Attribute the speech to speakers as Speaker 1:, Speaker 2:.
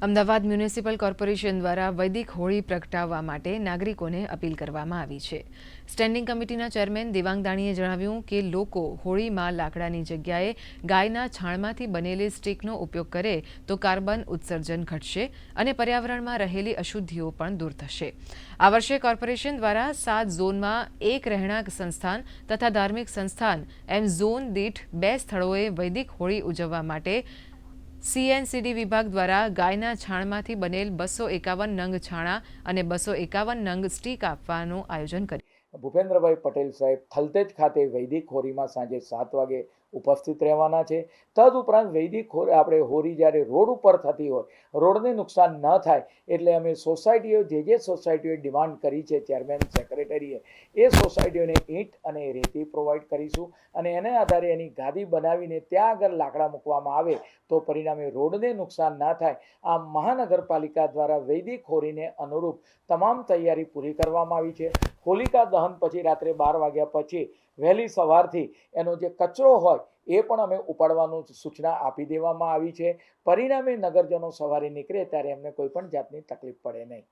Speaker 1: Ahmedabad municipal corporation દ્વારા વૈદિક હોળી પ્રગટાવવા માટે નાગરિકોને અપીલ કરવામાં આવી છે। સ્ટેન્ડિંગ કમિટીના ચેરમેન દેવાંગ દાણીએ જણાવ્યું કે લોકો હોળીમાં લાકડાની જગ્યાએ ગાયના છાણમાંથી બનેલી સ્ટીકનો ઉપયોગ કરે તો કાર્બન ઉત્સર્જન ઘટશે અને પર્યાવરણમાં રહેલી અશુદ્ધિઓ પણ દૂર થશે। આ વર્ષે કોર્પોરેશન દ્વારા 7 ઝોનમાં એક રહેણાંક સંસ્થાન તથા ધાર્મિક સંસ્થાન એમ ઝોન દીઠ 2 સ્થળોએ વૈદિક હોળી ઉજવવા માટે CNCD વિભાગ દ્વારા ગાયના છાણમાંથી બનેલ 251 નંગ છાણા અને 251 નંગ સ્ટીક આપવાનું આયોજન કર્યું।
Speaker 2: ભૂપેન્દ્રભાઈ પટેલ સાહેબ થલતેજ ખાતે વૈદિક હોળીમાં સાંજે 7 વાગે ઉપસ્થિત રહેવાના છે। તદુપરાંત વૈદિક આપણે હોળી જ્યારે રોડ ઉપર થતી હોય રોડને નુકસાન ન થાય એટલે અમે સોસાયટીઓ જે સોસાયટીઓએ ડિમાન્ડ કરી છે ચેરમેન સેક્રેટરીએ એ સોસાયટીઓને ઈંટ અને રેતી પ્રોવાઈડ કરીશું અને એને આધારે એની ગાદી બનાવીને ત્યાં આગળ લાકડા મૂકવામાં આવે તો પરિણામે રોડને નુકસાન ના થાય। આ મહાનગરપાલિકા દ્વારા વૈદિક હોળીને અનુરૂપ તમામ તૈયારી પૂરી કરવામાં આવી છે। હોલિકા દહન પછી રાત્રે 12 વાગ્યા પછી વહેલી સવારથી એનો જે કચરો હોય એ પણ અમે ઉપાડવાનું સૂચના આપી દેવામાં આવી છે। પરિણામે નગરજનો સવારે નીકળે ત્યારે એમને કોઈ પણ જાતની તકલીફ પડે નહીં।